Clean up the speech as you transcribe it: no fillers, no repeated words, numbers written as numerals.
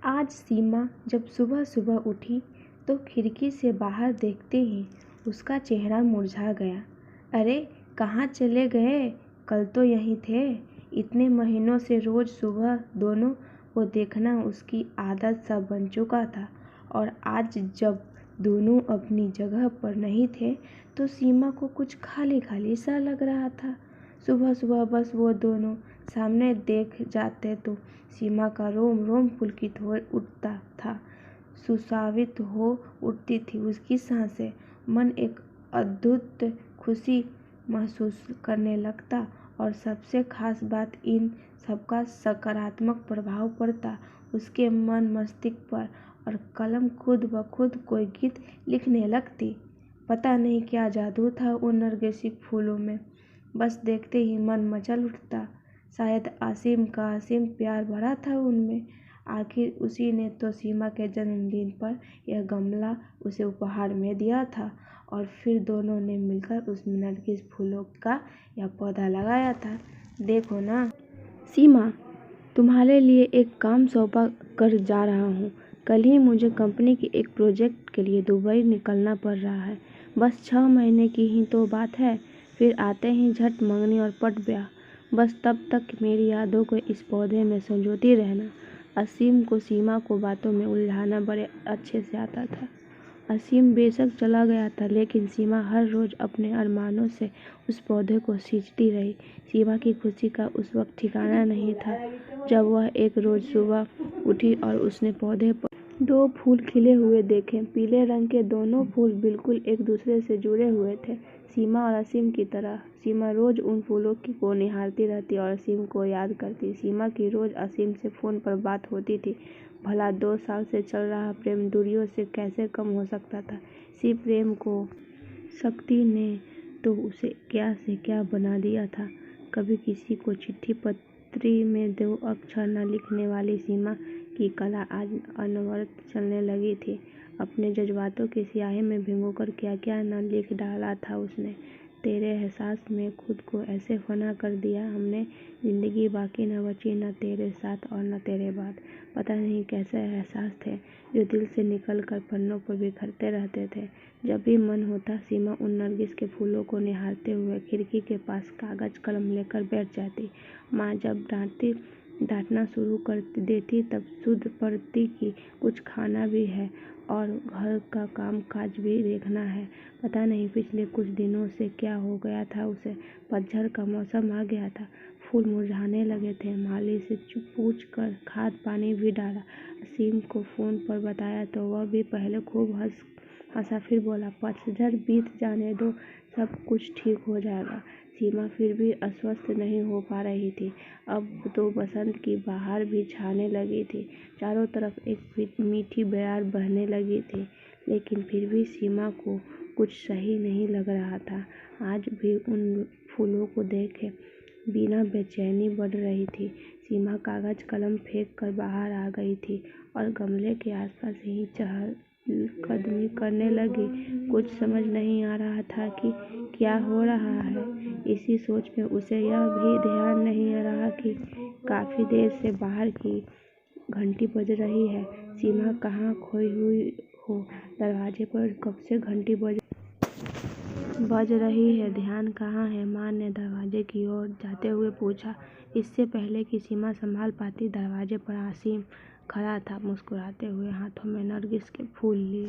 आज सीमा जब सुबह सुबह उठी तो खिड़की से बाहर देखते ही उसका चेहरा मुरझा गया। अरे कहाँ चले गए? कल तो यहीं थे। इतने महीनों से रोज सुबह दोनों को देखना उसकी आदत सा बन चुका था, और आज जब दोनों अपनी जगह पर नहीं थे तो सीमा को कुछ खाली खाली सा लग रहा था। सुबह सुबह बस वो दोनों सामने देख जाते तो सीमा का रोम रोम पुलकित हो उठता था, सुसावित हो उठती थी उसकी सांसें। मन एक अद्भुत खुशी महसूस करने लगता, और सबसे खास बात इन सबका सकारात्मक प्रभाव पड़ता उसके मन मस्तिष्क पर, और कलम खुद ब खुद कोई गीत लिखने लगती। पता नहीं क्या जादू था उन नरगिसी फूलों में, बस देखते ही मन मचल उठता। शायद असीम का असीम प्यार भरा था उनमें। आखिर उसी ने तो सीमा के जन्मदिन पर यह गमला उसे उपहार में दिया था, और फिर दोनों ने मिलकर उसमें नरगिस फूलों का यह पौधा लगाया था। देखो ना सीमा, तुम्हारे लिए एक काम सौंपा कर जा रहा हूँ। कल ही मुझे कंपनी के एक प्रोजेक्ट के लिए दुबई निकलना पड़ रहा है। बस 6 महीने की ही तो बात है, फिर आते ही झट मंगनी और पट ब्याह। बस तब तक मेरी यादों को इस पौधे में संजोती रहना। असीम को सीमा को बातों में उलझाना बड़े अच्छे से आता था। असीम बेशक चला गया था, लेकिन सीमा हर रोज़ अपने अरमानों से उस पौधे को सींचती रही। सीमा की खुशी का उस वक्त ठिकाना नहीं था जब वह एक रोज़ सुबह उठी और उसने पौधे पर 2 फूल खिले हुए देखे। पीले रंग के दोनों फूल बिल्कुल एक दूसरे से जुड़े हुए थे, सीमा और असीम की तरह। सीमा रोज़ उन फूलों को निहारती रहती और असीम को याद करती। सीमा की रोज़ असीम से फ़ोन पर बात होती थी। भला 2 साल से चल रहा प्रेम दूरियों से कैसे कम हो सकता था। इसी प्रेम को शक्ति ने तो उसे क्या से क्या बना दिया था। कभी किसी को चिट्ठी पत्री में 2 अक्षर न लिखने वाली सीमा की कला आज अनवरत चलने लगी थी। अपने जज्बातों की स्याही में भिगोकर क्या क्या न लिख डाला था उसने। तेरे एहसास में खुद को ऐसे फना कर दिया हमने, जिंदगी बाकी न बची, न तेरे साथ और न तेरे बाद। पता नहीं कैसे एहसास थे जो दिल से निकल कर पन्नों पर बिखरते रहते थे। जब भी मन होता सीमा उन नरगिस के फूलों को निहारते हुए खिड़की के पास कागज कलम लेकर बैठ जाती। माँ जब डांटना शुरू कर देती तब सुध पड़ती कि कुछ खाना भी है और घर का काम काज भी देखना है। पता नहीं पिछले कुछ दिनों से क्या हो गया था उसे। पतझड़ का मौसम आ गया था, फूल मुरझाने लगे थे। माली से पूछ कर खाद पानी भी डाला। असीम को फ़ोन पर बताया तो वह भी पहले खूब हंसा, फिर बोला पतझड़ बीत जाने दो, सब कुछ ठीक हो जाएगा। सीमा फिर भी आश्वस्त नहीं हो पा रही थी। अब तो बसंत की बहार भी छाने लगी थी, चारों तरफ एक मीठी बयार बहने लगी थी, लेकिन फिर भी सीमा को कुछ सही नहीं लग रहा था। आज भी उन फूलों को देखे बिना बेचैनी बढ़ रही थी। सीमा कागज कलम फेंक कर बाहर आ गई थी और गमले के आसपास ही चहलकदमी करने लगी। कुछ समझ नहीं आ रहा था कि क्या हो रहा है। इसी सोच में उसे यह भी ध्यान नहीं आ रहा कि काफ़ी देर से बाहर की घंटी बज रही है। सीमा कहाँ खोई हुई हो? दरवाजे पर कब से घंटी बज रही है, ध्यान कहाँ है? माँ ने दरवाजे की ओर जाते हुए पूछा। इससे पहले कि सीमा संभाल पाती, दरवाजे पर असीम खड़ा था, मुस्कुराते हुए हाथों में नरगिस के फूल लिए।